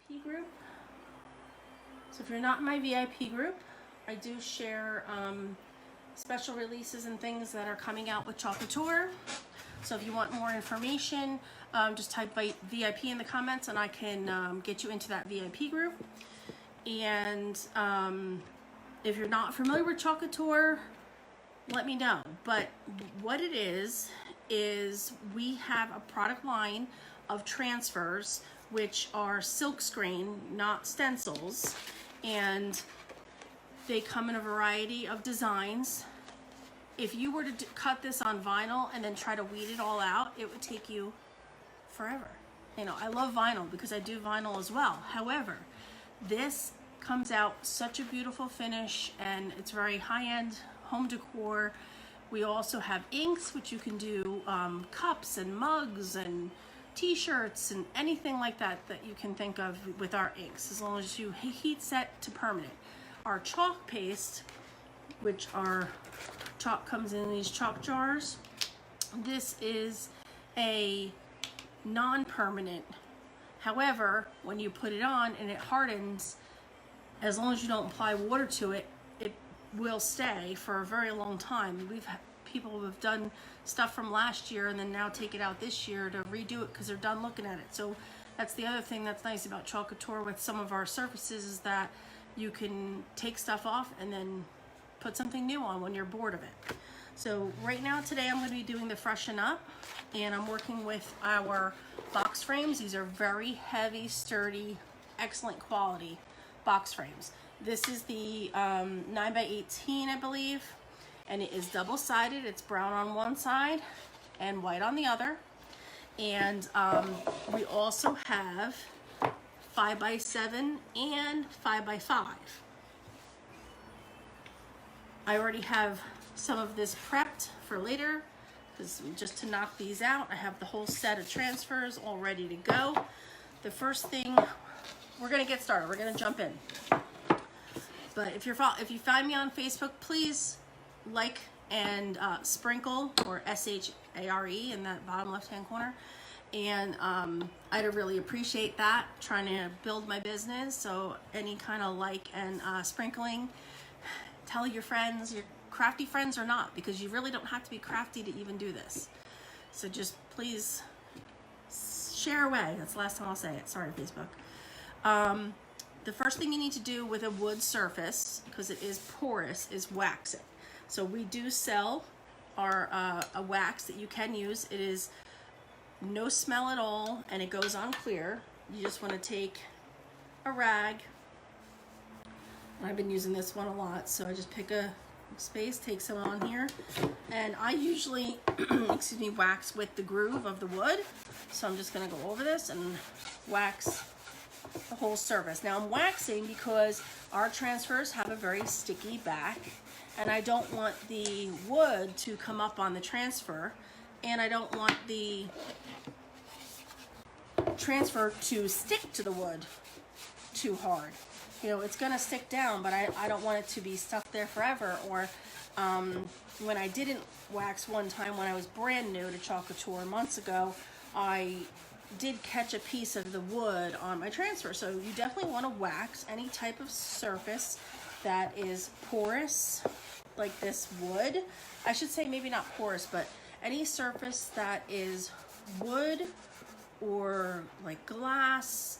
VIP group. So if you're not in my VIP group, I do share special releases and things that are coming out with Chalk Couture. So if you want more information, just type VIP in the comments and I can get you into that VIP group. And if you're not familiar with Chalk Couture, let me know. But what it is we have a product line of transfers, which are silk screen, not stencils, and they come in a variety of designs. If you were to cut this on vinyl and then try to weed it all out, it would take you forever. You know, I love vinyl because I do vinyl as well. However, this comes out such a beautiful finish and it's very high-end home decor. We also have inks, which you can do cups and mugs and t-shirts and anything like that that you can think of with our inks, as long as you heat set to permanent. Our chalk paste, which our chalk comes in these chalk jars, this is a non-permanent. However, when you put it on and it hardens, as long as you don't apply water to it, it will stay for a very long time. We've had people who have done stuff from last year and then now take it out this year to redo it because they're done looking at it. So that's the other thing that's nice about Chalk Couture with some of our surfaces, is that you can take stuff off and then put something new on when you're bored of it. So right now, today, I'm going to be doing the Freshen Up, and I'm working with our box frames. These are very heavy, sturdy, excellent quality box frames. This is the 9x18, I believe, and it is double-sided. It's brown on one side and white on the other. And we also have 5x7 and 5x5. I already have some of this prepped for later, because just to knock these out, I have the whole set of transfers all ready to go. The first thing, we're gonna get started. We're gonna jump in. But if you find me on Facebook, please like and sprinkle, or SHARE in that bottom left-hand corner. And I'd really appreciate that. Trying to build my business, so any kind of like and sprinkling. Tell your friends, your crafty friends or not, because you really don't have to be crafty to even do this. So just please share away. That's the last time I'll say it. Sorry, Facebook. The first thing you need to do with a wood surface, because it is porous, is wax it. So we do sell our a wax that you can use. It is no smell at all, and it goes on clear. You just want to take a rag. I've been using this one a lot, so I just pick a space, take some on here, and I usually excuse me, wax with the groove of the wood. So I'm just going to go over this and wax the whole surface. Now I'm waxing because our transfers have a very sticky back, and I don't want the wood to come up on the transfer, and I don't want the transfer to stick to the wood too hard. You know, it's gonna stick down, but I don't want it to be stuck there forever. Or when I didn't wax one time when I was brand new to Chalk Couture months ago, I did catch a piece of the wood on my transfer. So you definitely want to wax any type of surface that is porous, like this wood. I should say maybe not porous, but any surface that is wood or like glass,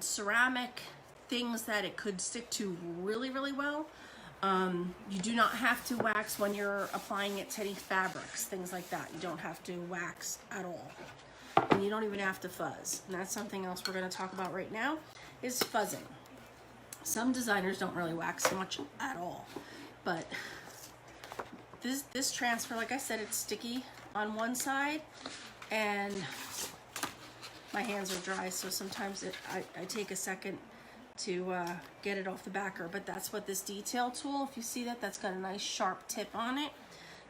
ceramic, things that it could stick to really, really well. You do not have to wax when you're applying it to any fabrics, things like that. You don't have to wax at all. And you don't even have to fuzz. And that's something else we're going to talk about right now, is fuzzing. Some designers don't really wax much at all. But this transfer, like I said, it's sticky on one side, and my hands are dry, so sometimes I take a second to get it off the backer. But that's what this detail tool, if you see that, that's got a nice sharp tip on it.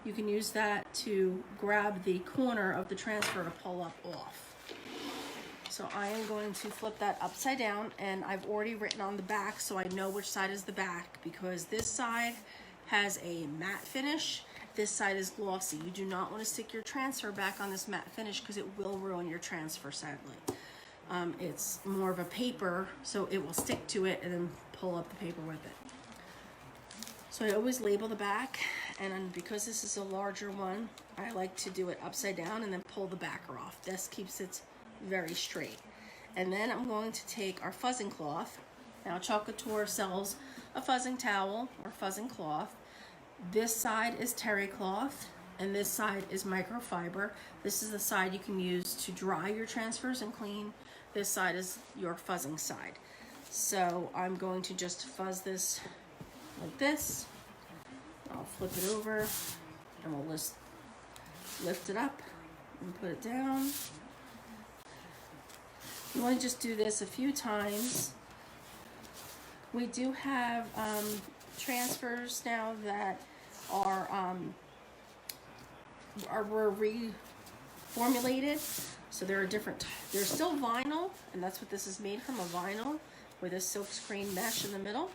You can use that to grab the corner of the transfer to pull up off. So I am going to flip that upside down, and I've already written on the back so I know which side is the back, because this side has a matte finish, this side is glossy. You do not want to stick your transfer back on this matte finish because it will ruin your transfer, sadly. It's more of a paper, so it will stick to it and then pull up the paper with it. So I always label the back, and then because this is a larger one, I like to do it upside down and then pull the backer off. This keeps it very straight. And then I'm going to take our fuzzing cloth. Now Chalk Couture sells a fuzzing towel or fuzzing cloth. This side is terry cloth and this side is microfiber. This is the side you can use to dry your transfers and clean. This side is your fuzzing side. So I'm going to just fuzz this like this. I'll flip it over and we'll just lift it up and put it down. You want to just do this a few times. We do have transfers now that are were reformulated, so there are different. There's still vinyl, and that's what this is made from, a vinyl with a silk screen mesh in the middle.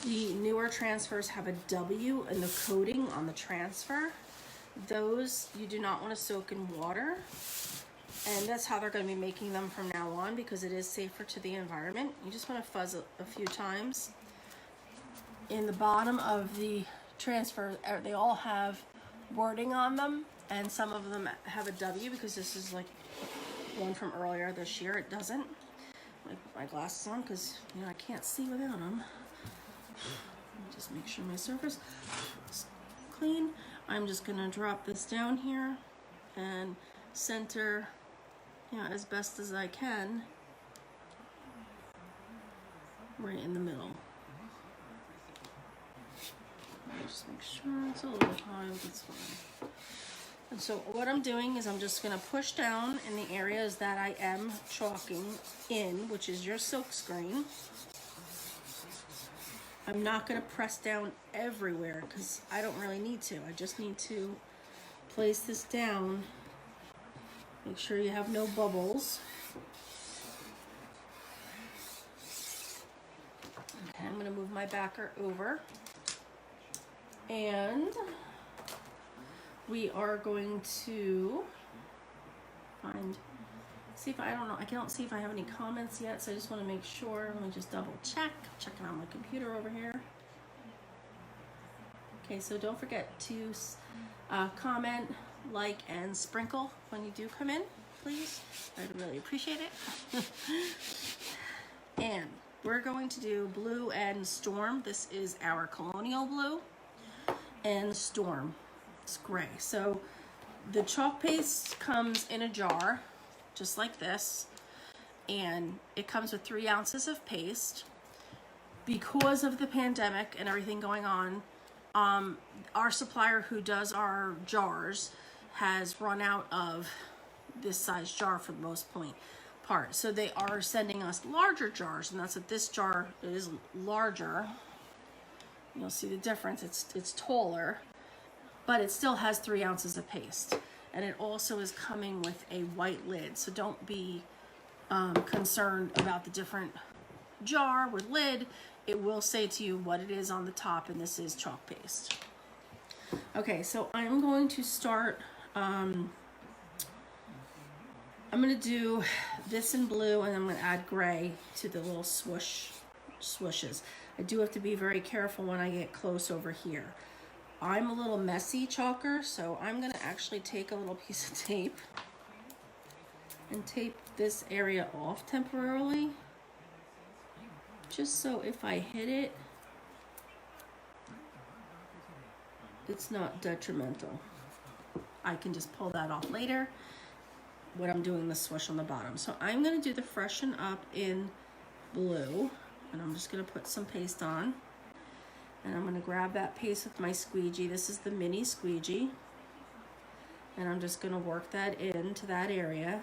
The newer transfers have a W in the coating on the transfer. Those you do not want to soak in water, and that's how they're going to be making them from now on because it is safer to the environment. You just want to fuzz it a few times. In the bottom of the transfer, they all have wording on them, and some of them have a W because this is like one from earlier this year. It doesn't. Put my glasses on because I can't see without them. Just make sure my surface is clean. I'm just gonna drop this down here and center, as best as I can, right in the middle. Just make sure it's a little high, but it's fine. And so what I'm doing is I'm just gonna push down in the areas that I am chalking in, which is your silk screen. I'm not going to press down everywhere because I don't really need to. I just need to place this down. Make sure you have no bubbles. Okay, I'm going to move my backer over. And we are going to see if I don't see if I have any comments yet, so I just want to make sure. Let me just double check. Checking on my computer over here. Okay, so don't forget to comment, like, and sprinkle when you do come in, please. I'd really appreciate it. And we're going to do blue and storm. This is our colonial blue and storm. It's gray. So the chalk paste comes in a jar, just like this, and it comes with 3 ounces of paste. Because of the pandemic and everything going on, our supplier who does our jars has run out of this size jar for the most part. So they are sending us larger jars, and that's what this jar is, larger. You'll see the difference. It's taller, but it still has 3 ounces of paste. And it also is coming with a white lid, so don't be concerned about the different jar with lid. It will say to you what it is on the top, and this is chalk paste. Okay, so I'm going to start, I'm going to do this in blue, and I'm going to add gray to the little swooshes. I do have to be very careful when I get close over here. I'm a little messy chalker, so I'm going to actually take a little piece of tape and tape this area off temporarily, just so if I hit it, it's not detrimental. I can just pull that off later when I'm doing the swoosh on the bottom. So I'm going to do the Freshen Up in blue, and I'm just going to put some paste on. And I'm going to grab that paste with my squeegee. This is the mini squeegee. And I'm just going to work that into that area.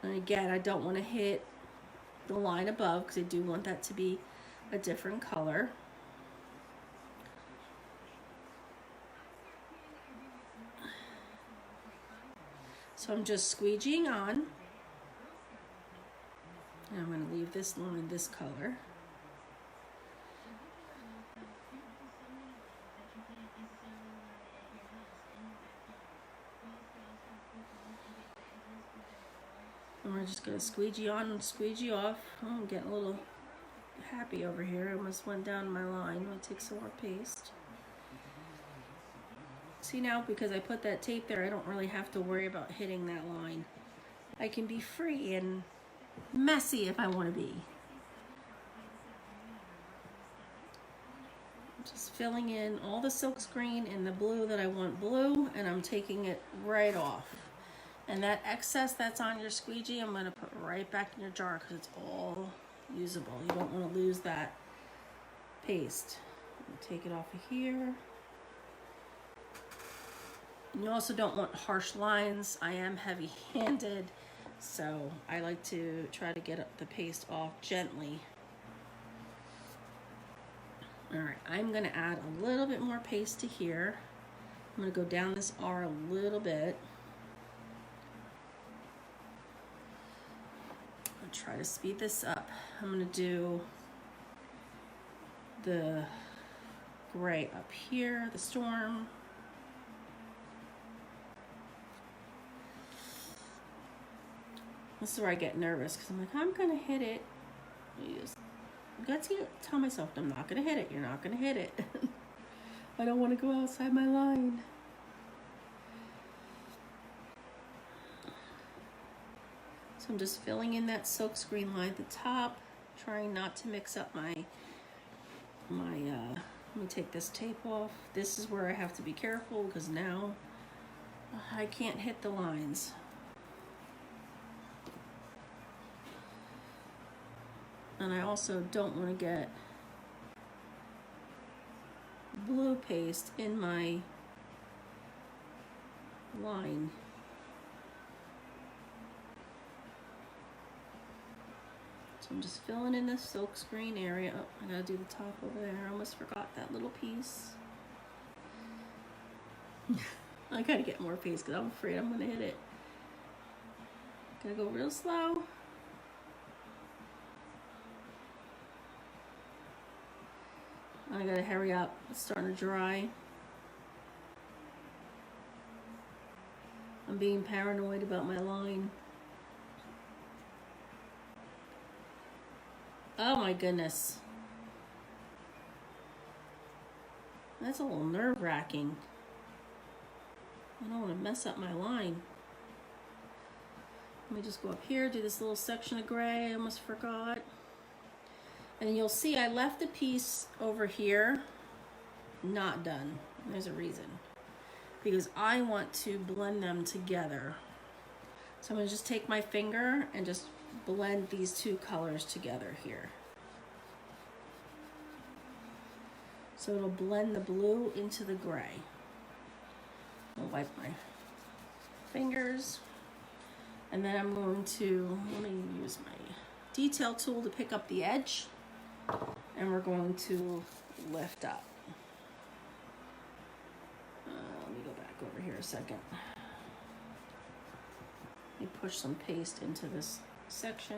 And again, I don't want to hit the line above because I do want that to be a different color. So I'm just squeegeeing on. And I'm going to leave this line this color. And we're just gonna squeegee on and squeegee off. Oh, I'm getting a little happy over here. I almost went down my line. I'm gonna take some more paste. See now, because I put that tape there, I don't really have to worry about hitting that line. I can be free and messy if I want to be. Just filling in all the silkscreen in the blue that I want blue, and I'm taking it right off. And that excess that's on your squeegee, I'm going to put right back in your jar because it's all usable. You don't want to lose that paste. Take it off of here. And you also don't want harsh lines. I am heavy-handed, so I like to try to get the paste off gently. All right, I'm gonna add a little bit more paste to here. I'm gonna go down this R a little bit. I'll try to speed this up. I'm gonna do the gray up here, the storm. This is where I get nervous because I'm like, I'm gonna hit it. I got to tell myself, I'm not gonna hit it. You're not gonna hit it. I don't want to go outside my line. So I'm just filling in that silkscreen line at the top, trying not to mix up my let me take this tape off. This is where I have to be careful because now I can't hit the lines. And I also don't want to get blue paste in my line. So I'm just filling in the silk screen area. Oh, I gotta do the top over there. I almost forgot that little piece. I gotta get more paste because I'm afraid I'm gonna hit it. Gotta go real slow. I gotta hurry up. It's starting to dry. I'm being paranoid about my line. Oh my goodness. That's a little nerve-wracking. I don't want to mess up my line. Let me just go up here, do this little section of gray. I almost forgot. And you'll see I left a piece over here not done. There's a reason. Because I want to blend them together. So I'm going to just take my finger and just blend these two colors together here. So it'll blend the blue into the gray. I'll wipe my fingers. And then I'm going to, let me use my detail tool to pick up the edge. And we're going to lift up. Let me go back over here a second. Let me push some paste into this section.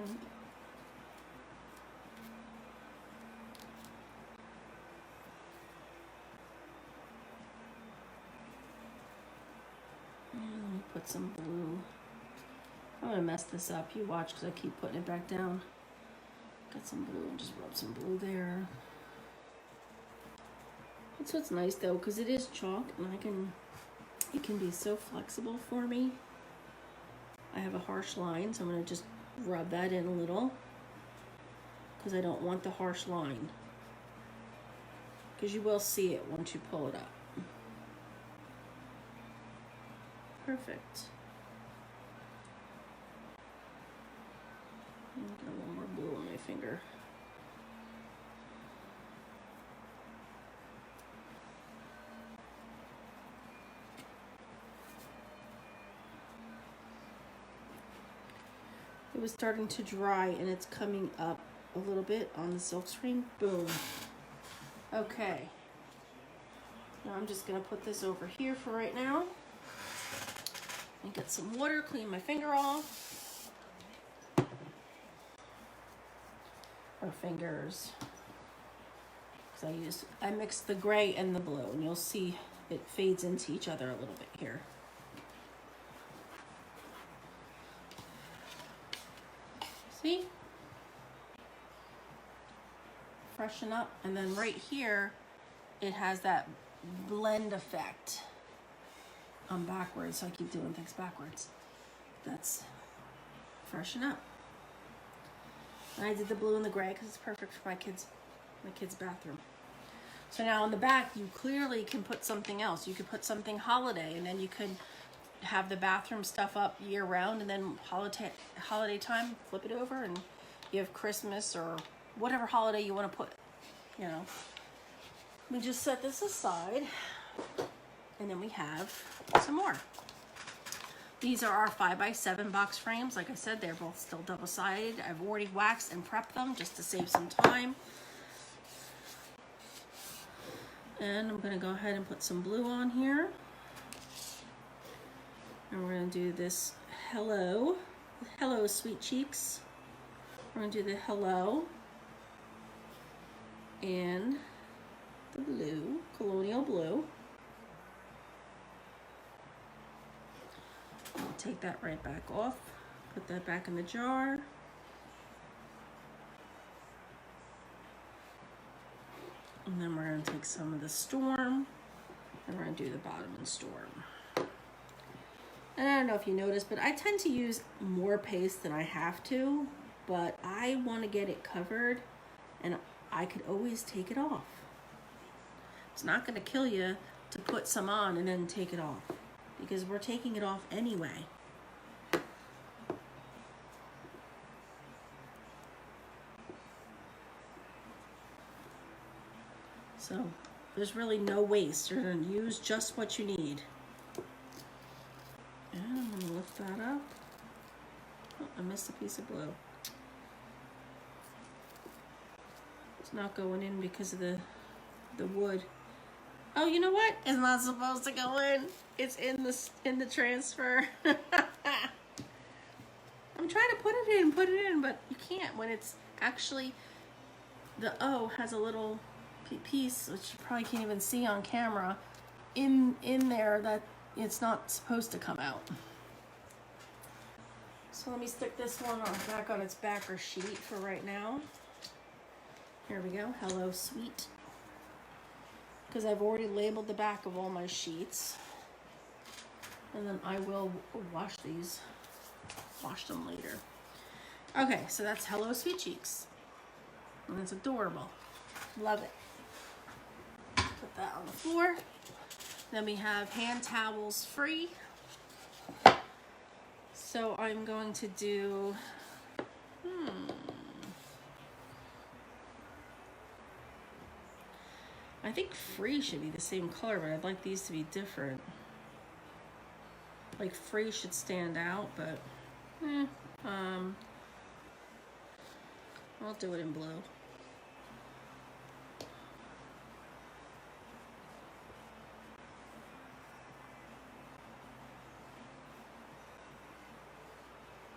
And let me put some blue. I'm gonna mess this up. You watch because I keep putting it back down. Got some blue and just rub some blue there. That's what's nice though, because it is chalk and it can be so flexible for me. I have a harsh line, so I'm gonna just rub that in a little because I don't want the harsh line. Because you will see it once you pull it up. Perfect. Got a little more blue on my finger. It was starting to dry and it's coming up a little bit on the silk screen. Boom. Okay. Now I'm just gonna put this over here for right now. And get some water, clean my finger off. Or fingers. Because I mixed the gray and the blue, and you'll see it fades into each other a little bit here. See? Freshen Up. And then right here, it has that blend effect. I'm backwards, so I keep doing things backwards. That's Freshen Up. And I did the blue and the gray because it's perfect for my kids' bathroom. So now on the back, you clearly can put something else. You could put something holiday, and then you could have the bathroom stuff up year round, and then holiday time, flip it over, and you have Christmas or whatever holiday you want to put, you know. We just set this aside, and then we have some more. These are our 5x7 box frames. Like I said, they're both still double-sided. I've already waxed and prepped them just to save some time. And I'm gonna go ahead and put some blue on here. And we're gonna do this hello sweet cheeks. We're gonna do the hello and the blue, colonial blue. I'll take that right back off, put that back in the jar. And then we're gonna take some of the Storm, and we're gonna do the bottom in Storm. And I don't know if you noticed, but I tend to use more paste than I have to, but I want to get it covered, and I could always take it off. It's not going to kill you to put some on and then take it off, because we're taking it off anyway. So there's really no waste. You're going to use just what you need. And I'm going to lift that up. Oh, I missed a piece of blue. It's not going in because of the wood. Oh, you know what? It's not supposed to go in. It's in the transfer. I'm trying to put it in, but you can't when it's actually, the O has a little piece, which you probably can't even see on camera, in there that it's not supposed to come out. So let me stick this one back on its backer sheet for right now. Here we go, hello sweet. Because I've already labeled the back of all my sheets. And then I will wash them later. Okay, so that's hello sweet cheeks. And it's adorable. Love it. Put that on the floor. Then we have hand towels free. So I'm going to do, I think free should be the same color, but I'd like these to be different. Like free should stand out, but I'll do it in blue.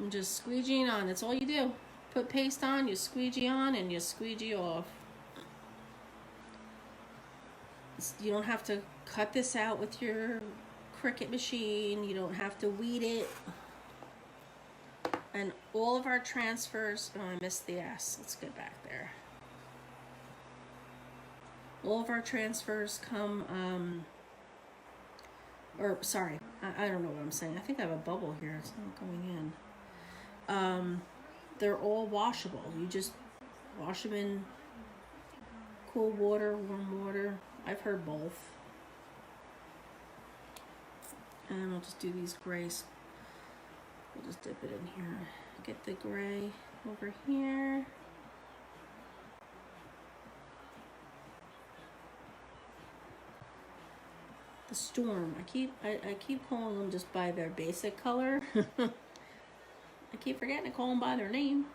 I'm just squeegeeing on. That's all you do. Put paste on, you squeegee on, and you squeegee off. You don't have to cut this out with your Cricut machine. You don't have to weed it. And all of our transfers, oh, I missed the S. Let's get back there. All of our transfers come, or sorry, I don't know what I'm saying. I think I have a bubble here. It's not going in. They're all washable. You just wash them in cool water, warm water. I've heard both. And I'll just do these grays. We'll just dip it in here. Get the gray over here. The Storm. I keep calling them just by their basic color. I keep forgetting to call them by their name.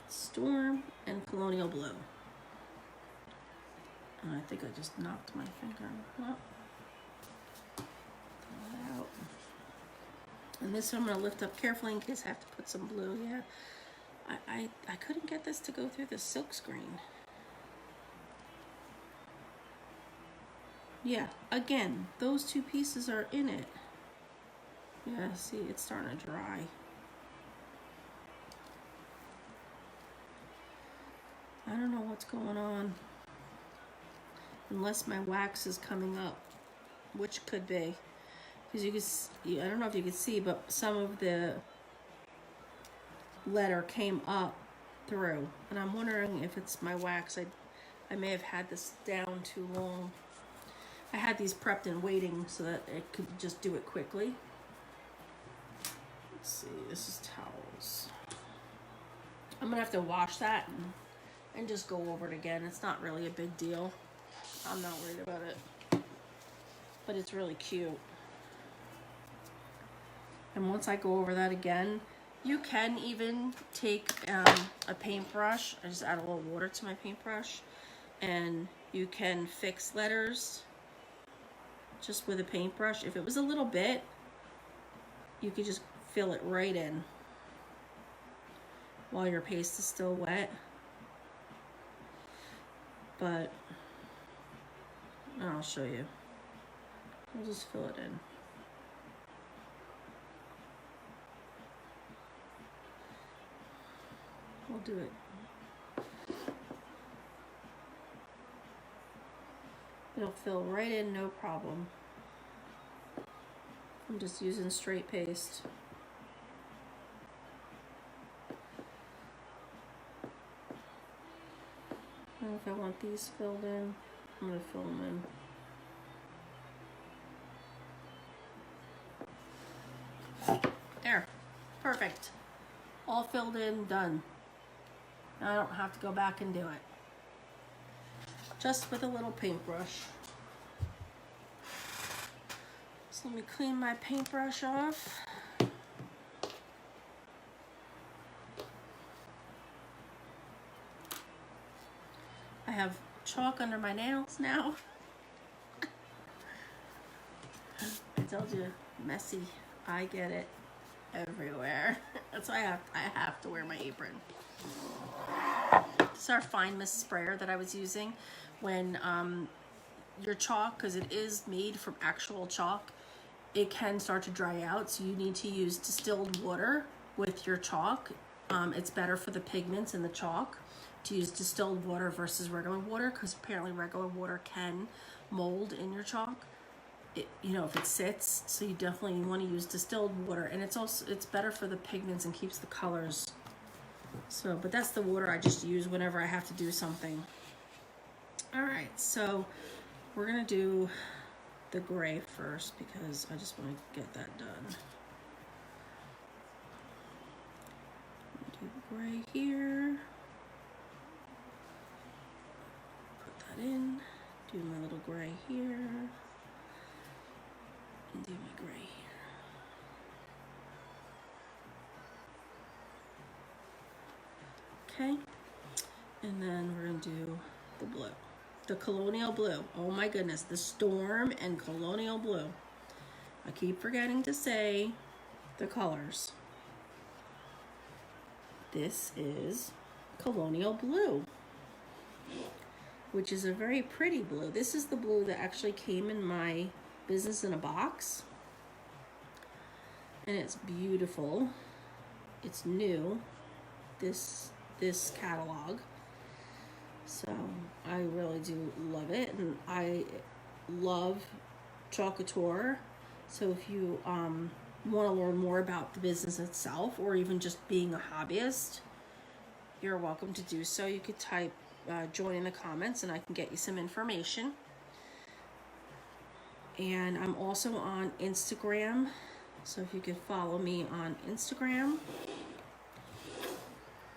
Storm and Colonial Blue. And I think I just knocked my finger. Oh. Throw that out. And this I'm going to lift up carefully in case I have to put some blue. Yeah, I couldn't get this to go through the silk screen. Yeah, again, those two pieces are in it. Yeah, see, it's starting to dry. I don't know what's going on. Unless my wax is coming up, which could be. Because you can see, I don't know if you can see, but some of the letter came up through. And I'm wondering if it's my wax. I may have had this down too long. I had these prepped and waiting so that it could just do it quickly. Let's see, this is towels. I'm gonna have to wash that and just go over it again. It's not really a big deal. I'm not worried about it. But it's really cute. And once I go over that again, you can even take a paintbrush. I just add a little water to my paintbrush. And you can fix letters just with a paintbrush. If it was a little bit, you could just fill it right in while your paste is still wet. But I'll show you. I'll just fill it in. We'll do it. It'll fill right in, no problem. I'm just using straight paste. And if I want these filled in, I'm going to fill them in. There. Perfect. All filled in, done. Now I don't have to go back and do it. Just with a little paintbrush. So let me clean my paintbrush off. I have chalk under my nails now. I told you, messy. I get it everywhere. That's why I have to wear my apron. This is our fine mist sprayer that I was using when your chalk, because it is made from actual chalk, it can start to dry out, so you need to use distilled water with your chalk. It's better for the pigments in the chalk to use distilled water versus regular water, because apparently regular water can mold in your chalk, you know, if it sits. So you definitely want to use distilled water, and it's better for the pigments and keeps the colors. So, but that's the water I just use whenever I have to do something. All right, so we're gonna do the gray first because I just want to get that done. Do the gray here. Put that in. Do my little gray here. And do my gray here. Okay, and then we're gonna do the blue, the colonial blue. Oh my goodness, the storm and colonial blue. I keep forgetting to say the colors. This is colonial blue, which is a very pretty blue. This is the blue that actually came in my business in a box, and it's beautiful. It's new. This catalog, so I really do love it, and I love Chalk Couture. So if you want to learn more about the business itself, or even just being a hobbyist, you're welcome to do so. You could type join in the comments and I can get you some information. And I'm also on Instagram, so if you could follow me on Instagram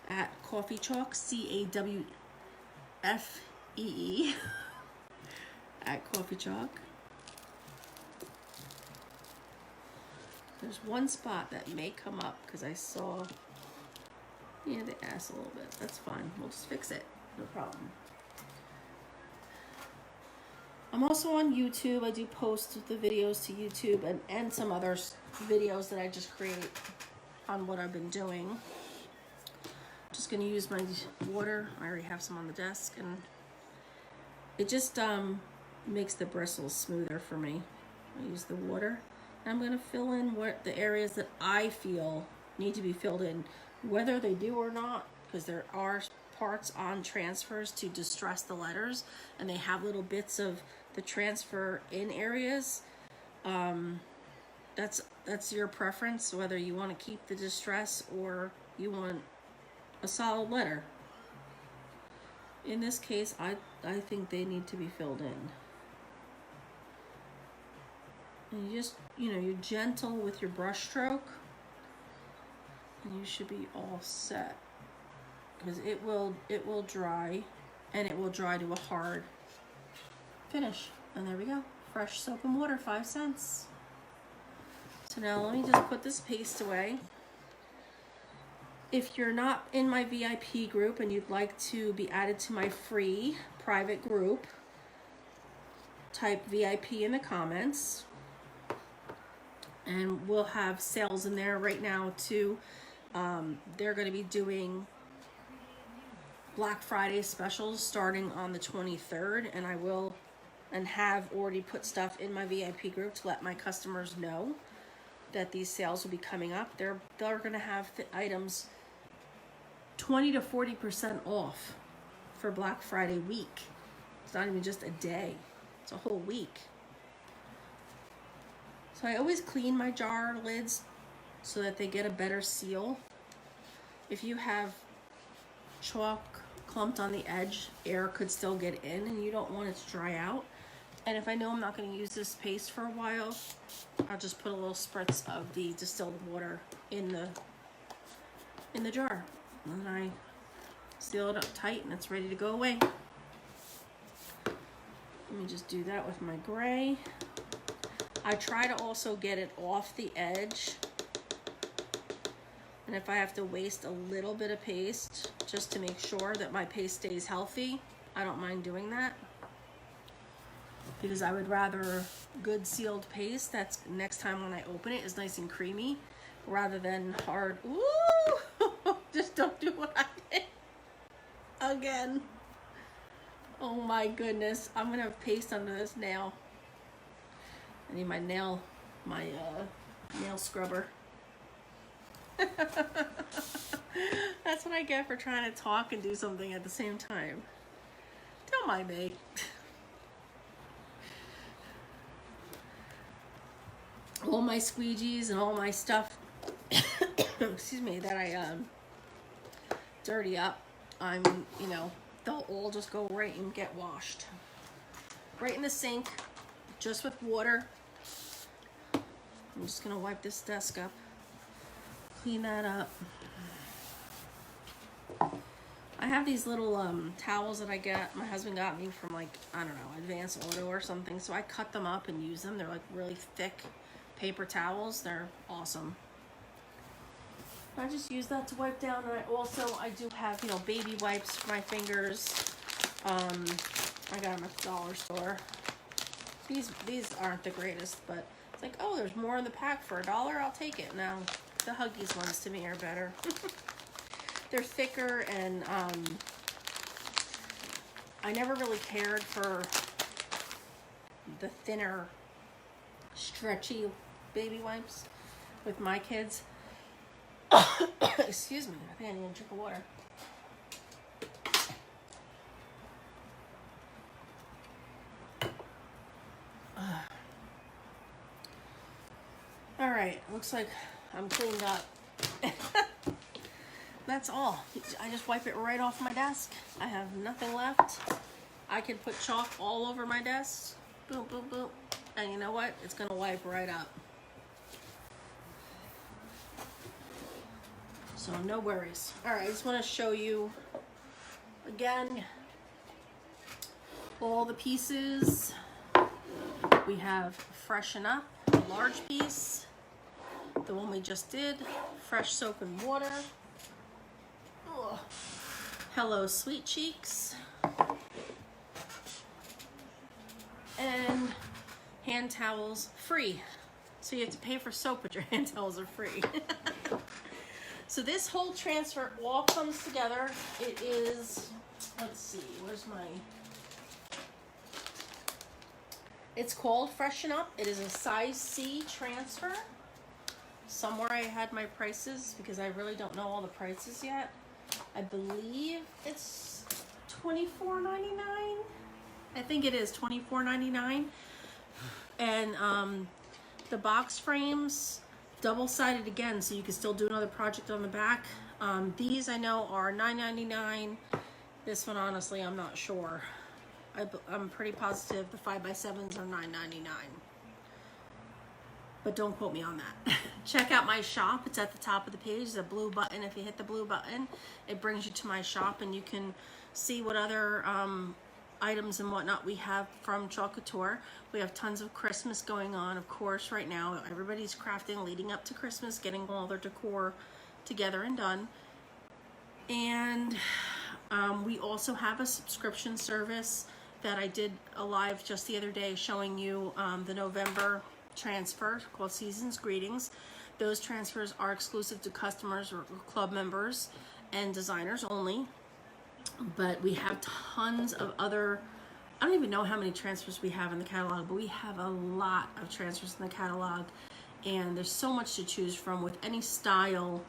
at Coffee Chalk, CAWFEE, at Coffee Chalk. There's one spot that may come up because I saw, yeah, the ass a little bit. That's fine. We'll just fix it. No problem. I'm also on YouTube. I do post the videos to YouTube and some other videos that I just create on what I've been doing. Just going to use my water. I already have some on the desk, and it just makes the bristles smoother for me. I use the water. I'm going to fill in what the areas that I feel need to be filled in, whether they do or not, because there are parts on transfers to distress the letters, and they have little bits of the transfer in areas. That's your preference, whether you want to keep the distress or you want a solid letter. In this case, I think they need to be filled in. And you just, you're gentle with your brush stroke, and you should be all set. Because it will dry, and it will dry to a hard finish. And there we go. Fresh soap and water, 5 cents. So now let me just put this paste away. If you're not in my VIP group and you'd like to be added to my free private group, type VIP in the comments. And we'll have sales in there right now too. They're going to be doing Black Friday specials starting on the 23rd, and I will and have already put stuff in my VIP group to let my customers know that these sales will be coming up. They're going to have items 20 to 40% off for Black Friday week. It's not even just a day, it's a whole week. So I always clean my jar lids so that they get a better seal. If you have chalk clumped on the edge, air could still get in and you don't want it to dry out. And if I know I'm not going to use this paste for a while, I'll just put a little spritz of the distilled water in the jar. And then I seal it up tight and it's ready to go away. Let me just do that with my gray. I try to also get it off the edge. And if I have to waste a little bit of paste just to make sure that my paste stays healthy, I don't mind doing that. Because I would rather good sealed paste that's next time when I open it is nice and creamy rather than hard. Ooh! Just don't do what I did again. Oh my goodness. I'm gonna have paste under this nail. I need my nail scrubber. That's what I get for trying to talk and do something at the same time. Don't mind me. All my squeegees and all my stuff, excuse me, that I dirty up, they'll all just go right and get washed. Right in the sink, just with water. I'm just gonna wipe this desk up, clean that up. I have these little towels that my husband got me from Advance Auto or something, so I cut them up and use them. They're like really thick paper towels. They're awesome. I just use that to wipe down, and I do have, baby wipes for my fingers. I got them at the dollar store. These aren't the greatest, but it's like, oh, there's more in the pack for $1. I'll take it. Now, the Huggies ones to me are better. They're thicker, and I never really cared for the thinner, stretchy baby wipes with my kids. Excuse me, I think I need a drink of water. All right, looks like I'm cleaned up. That's all. I just wipe it right off my desk. I have nothing left. I can put chalk all over my desk. Boom, boom, boom. And you know what? It's gonna wipe right up. So no worries. All right, I just want to show you again all the pieces. We have Freshen Up, a large piece. The one we just did, Fresh Soap and Water. Oh. Hello Sweet Cheeks. And hand towels free. So you have to pay for soap, but your hand towels are free. So this whole transfer all comes together. It is, let's see, where's my... It's called Freshen Up. It is a size C transfer. Somewhere I had my prices because I really don't know all the prices yet. I believe it's $24.99. I think it is $24.99. And the box frames, double-sided again, so you can still do another project on the back. These I know are $9.99. This one, honestly, I'm not sure. I'm pretty positive the 5x7s are $9.99. But don't quote me on that. Check out my shop. It's at the top of the page. There's a blue button. If you hit the blue button, it brings you to my shop, and you can see what other items and whatnot we have from Chalk Couture. We have tons of Christmas going on, of course, right now. Everybody's crafting leading up to Christmas, getting all their decor together and done. And we also have a subscription service that I did a live just the other day showing you the November transfer called Season's Greetings. Those transfers are exclusive to customers or club members and designers only. But we have tons of other, I don't even know how many transfers we have in the catalog, but we have a lot of transfers in the catalog, and there's so much to choose from with any style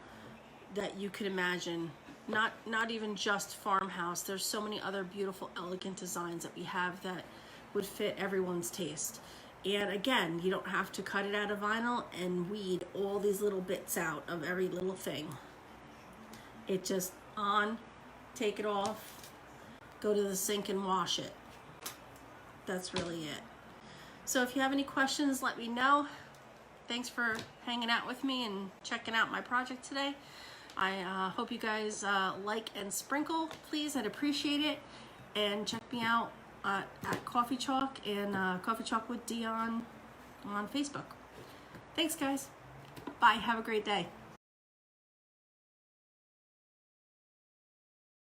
that you could imagine. Not even just farmhouse. There's so many other beautiful, elegant designs that we have that would fit everyone's taste. And again, you don't have to cut it out of vinyl and weed all these little bits out of every little thing. It just on, take it off, go to the sink and wash it. That's really it. So if you have any questions, let me know. Thanks for hanging out with me and checking out my project today. I hope you guys like and sprinkle, please. I'd appreciate it. And check me out at Coffee Chalk and Coffee Chalk with Dion on Facebook. Thanks, guys. Bye. Have a great day.